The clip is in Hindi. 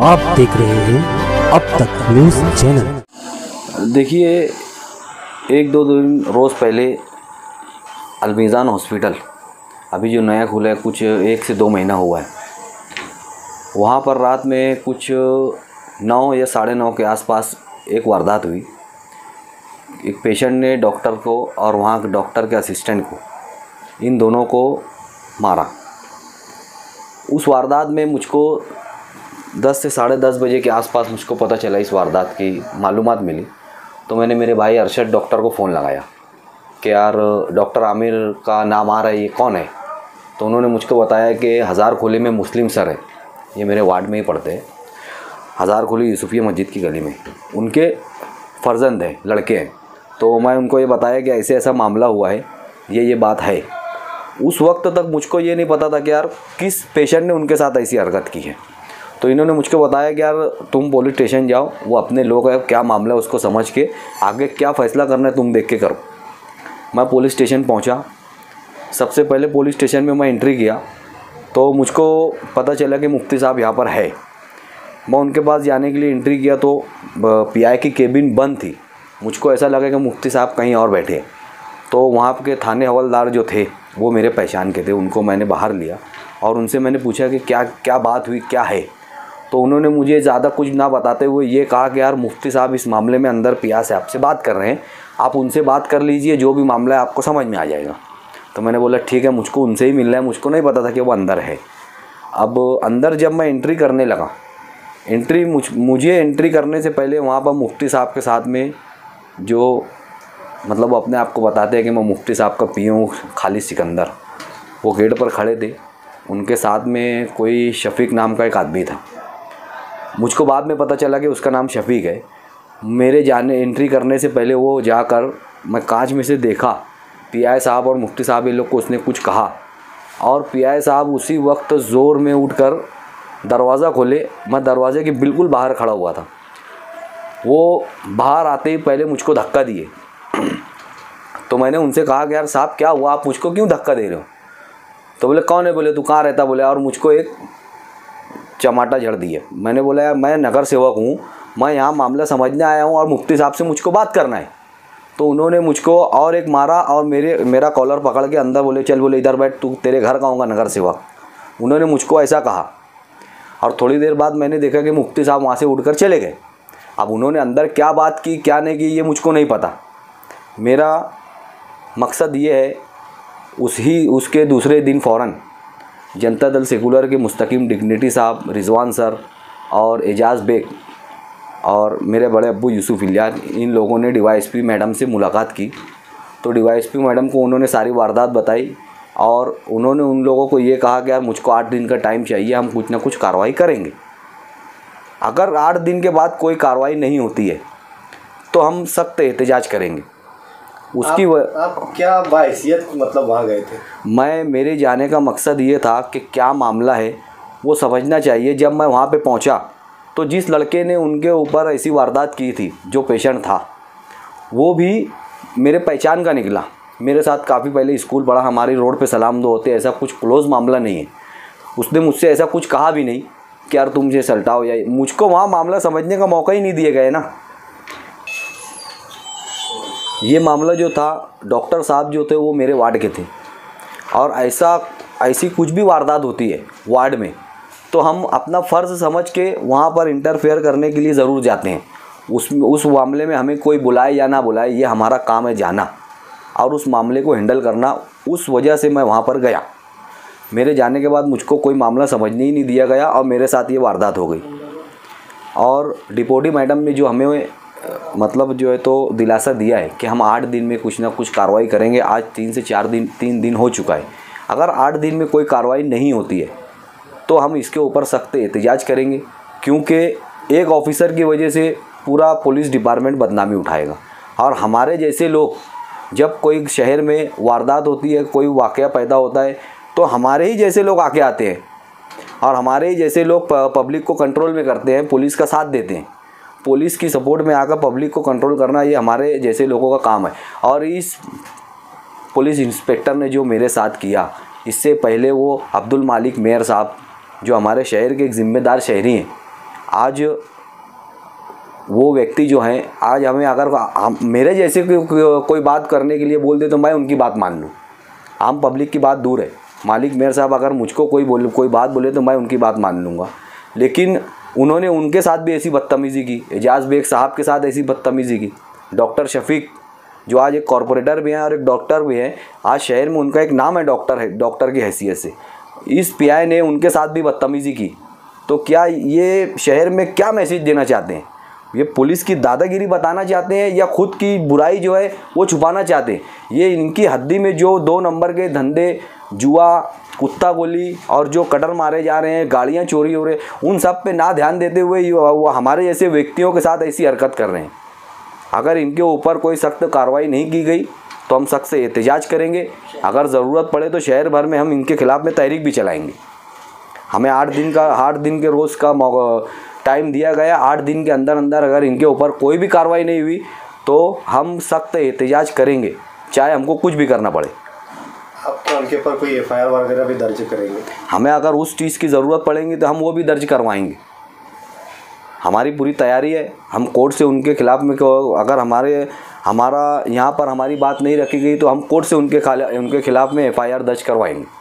आप देख रहे हैं अब तक न्यूज़ चैनल। देखिए, एक दो दिन रोज़ पहले अलमीज़ान हॉस्पिटल अभी जो नया खुला है, कुछ 1 से 2 महीना हुआ है, वहाँ पर रात में कुछ 9 या 9:30 के आसपास एक वारदात हुई। एक पेशेंट ने डॉक्टर को और वहाँ के डॉक्टर के असिस्टेंट को, इन दोनों को मारा। उस वारदात में मुझको 10 से 10:30 बजे के आसपास मुझको पता चला, इस वारदात की मालूमात मिली। तो मैंने मेरे भाई अरशद डॉक्टर को फ़ोन लगाया कि यार डॉक्टर आमिर का नाम आ रहा है, ये कौन है? तो उन्होंने मुझको बताया कि हज़ारखोली में मुस्लिम सर है, ये मेरे वार्ड में ही पढ़ते हैं, हज़ारखोली यूसुफिया मस्जिद की गली में, उनके फ़र्जंद हैं, लड़के हैं। तो मैं उनको ये बताया कि ऐसे ऐसा मामला हुआ है, ये बात है। उस वक्त तक मुझको ये नहीं पता था कि यार किस पेशेंट ने उनके साथ ऐसी हरकत की है। तो इन्होंने मुझको बताया कि यार तुम पुलिस स्टेशन जाओ, वो अपने लोग हैं, क्या मामला है उसको समझ के आगे क्या फ़ैसला करना है तुम देख के करो। मैं पुलिस स्टेशन पहुंचा। सबसे पहले पुलिस स्टेशन में मैं एंट्री किया तो मुझको पता चला कि मुफ्ती साहब यहाँ पर है। मैं उनके पास जाने के लिए एंट्री किया तो पीआई की केबिन बंद थी। मुझको ऐसा लगा कि मुफ्ती साहब कहीं और बैठे हैं। तो वहाँ के थाने हवलदार जो थे वो मेरे पहचान के थे, उनको मैंने बाहर लिया और उनसे मैंने पूछा कि क्या बात हुई, क्या है। तो उन्होंने मुझे ज़्यादा कुछ ना बताते हुए ये कहा कि यार मुफ्ती साहब इस मामले में अंदर पिया से आपसे बात कर रहे हैं, आप उनसे बात कर लीजिए, जो भी मामला है आपको समझ में आ जाएगा। तो मैंने बोला ठीक है, मुझको उनसे ही मिलना है, मुझको नहीं पता था कि वो अंदर है। अब अंदर जब मैं एंट्री करने लगा, मुझे एंट्री करने से पहले वहाँ पर मुफ्ती साहब के साथ में जो मतलब अपने आप को बताते हैं कि मैं मुफ्ती साहब का पी हूँ, खालिद सिकंदर, वो गेट पर खड़े थे। उनके साथ में कोई शफीक नाम का एक आदमी था। मुझको बाद में पता चला कि उसका नाम शफीक है। मेरे एंट्री करने से पहले वो जाकर मैं कांच में से देखा, पीआई साहब और मुफ्ती साहब ये लोग को उसने कुछ कहा और पीआई साहब उसी वक्त ज़ोर में उठकर दरवाज़ा खोले। मैं दरवाजे के बिल्कुल बाहर खड़ा हुआ था। वो बाहर आते ही पहले मुझको धक्का दिए। तो मैंने उनसे कहा कि यार साहब क्या हुआ, आप मुझको क्यों धक्का दे रहे हो? तो बोले कौन है? बोले तू कहाँ रहता? बोले, और मुझको एक चमाटा झड़ दिए। मैंने बोला यार मैं नगर सेवक हूँ, मैं यहाँ मामला समझने आया हूँ और मुफ्ती साहब से मुझको बात करना है। तो उन्होंने मुझको और एक मारा और मेरा कॉलर पकड़ के अंदर बोले चल, बोले इधर बैठ, तू तेरे घर का होगा नगर सेवक। उन्होंने मुझको ऐसा कहा और थोड़ी देर बाद मैंने देखा कि मुफ्ती साहब वहाँ से उठकर चले गए। अब उन्होंने अंदर क्या बात की क्या नहीं की ये मुझको नहीं पता। मेरा मकसद ये है, उसके दूसरे दिन फ़ौरन जनता दल सेकुलर के मुस्तकीम डिग्निटी साहब, रिजवान सर और एजाज़ बेग और मेरे बड़े अब्बू यूसुफ इलियास, इन लोगों ने डीवाईएसपी मैडम से मुलाकात की। तो डीवाईएसपी मैडम को उन्होंने सारी वारदात बताई और उन्होंने उन लोगों को ये कहा कि यार मुझको 8 दिन का टाइम चाहिए, हम कुछ ना कुछ कार्रवाई करेंगे। अगर 8 दिन के बाद कोई कार्रवाई नहीं होती है तो हम सख्त एहतजाज करेंगे। उसकी आप क्या बाहैसियत मतलब वहाँ गए थे? मेरे जाने का मकसद ये था कि क्या मामला है वो समझना चाहिए। जब मैं वहाँ पे पहुँचा तो जिस लड़के ने उनके ऊपर ऐसी वारदात की थी, जो पेशेंट था, वो भी मेरे पहचान का निकला। मेरे साथ काफ़ी पहले स्कूल पढ़ा, हमारी रोड पे सलाम दो होते, ऐसा कुछ क्लोज़ मामला नहीं है। उसने मुझसे ऐसा कुछ कहा भी नहीं कि यार तुम मुझे सल्टाओ, या मुझको वहाँ मामला समझने का मौका ही नहीं दिए गए ना। ये मामला जो था, डॉक्टर साहब जो थे वो मेरे वार्ड के थे और ऐसी कुछ भी वारदात होती है वार्ड में तो हम अपना फ़र्ज़ समझ के वहाँ पर इंटरफेयर करने के लिए ज़रूर जाते हैं। उस मामले में हमें कोई बुलाए या ना बुलाए, ये हमारा काम है जाना और उस मामले को हैंडल करना। उस वजह से मैं वहाँ पर गया। मेरे जाने के बाद मुझको कोई मामला समझने ही नहीं दिया गया और मेरे साथ ये वारदात हो गई। और डिप्टी मैडम ने जो हमें मतलब जो है तो दिलासा दिया है कि हम 8 दिन में कुछ ना कुछ कार्रवाई करेंगे। आज 3 से 4 दिन 3 दिन हो चुका है। अगर 8 दिन में कोई कार्रवाई नहीं होती है तो हम इसके ऊपर सख्त एहतजाज करेंगे, क्योंकि एक ऑफिसर की वजह से पूरा पुलिस डिपार्टमेंट बदनामी उठाएगा। और हमारे जैसे लोग, जब कोई शहर में वारदात होती है, कोई वाक़या पैदा होता है, तो हमारे ही जैसे लोग आके आते हैं और हमारे ही जैसे लोग पब्लिक को कंट्रोल में करते हैं, पुलिस का साथ देते हैं। पुलिस की सपोर्ट में आकर पब्लिक को कंट्रोल करना ये हमारे जैसे लोगों का काम है। और इस पुलिस इंस्पेक्टर ने जो मेरे साथ किया, इससे पहले वो अब्दुल मालिक मेयर साहब, जो हमारे शहर के एक ज़िम्मेदार शहरी हैं, आज वो व्यक्ति जो हैं, आज हमें अगर मेरे जैसे कोई बात करने के लिए बोल दे तो मैं उनकी बात मान लूँ। आम पब्लिक की बात दूर है, मालिक मेयर साहब अगर मुझको कोई बात बोले तो मैं उनकी बात मान लूँगा। लेकिन उन्होंने उनके साथ भी ऐसी बदतमीज़ी की, एजाज़ बेग साहब के साथ ऐसी बदतमीज़ी की। डॉक्टर शफीक जो आज एक कॉरपोरेटर भी हैं और एक डॉक्टर भी हैं, आज शहर में उनका एक नाम है डॉक्टर की हैसियत से, इस पीआई ने उनके साथ भी बदतमीज़ी की। तो क्या ये शहर में क्या मैसेज देना चाहते हैं? ये पुलिस की दादागिरी बताना चाहते हैं या खुद की बुराई जो है वो छुपाना चाहते हैं? ये इनकी हद्दी में जो 2 नंबर के धंधे, जुआ, कुत्ता गोली और जो कटर मारे जा रहे हैं, गाड़ियां चोरी हो रहे हैं, उन सब पे ना ध्यान देते हुए वो हमारे जैसे व्यक्तियों के साथ ऐसी हरकत कर रहे हैं। अगर इनके ऊपर कोई सख्त कार्रवाई नहीं की गई तो हम सख्त से एहतजाज करेंगे। अगर ज़रूरत पड़े तो शहर भर में हम इनके खिलाफ़ में तहरीक भी चलाएँगे। हमें 8 दिन के रोज़ का टाइम दिया गया। 8 दिन के अंदर अंदर अगर इनके ऊपर कोई भी कार्रवाई नहीं हुई तो हम सख्त एहतजाज करेंगे, चाहे हमको कुछ भी करना पड़े। अब तो उनके ऊपर कोई एफआईआर वगैरह भी दर्ज करेंगे? हमें अगर उस चीज़ की ज़रूरत पड़ेगी तो हम वो भी दर्ज करवाएंगे। हमारी पूरी तैयारी है। हम कोर्ट से उनके खिलाफ़ में अगर हमारा यहाँ पर हमारी बात नहीं रखी गई तो हम कोर्ट से उनके खिलाफ़ में एफआईआर दर्ज करवाएंगे।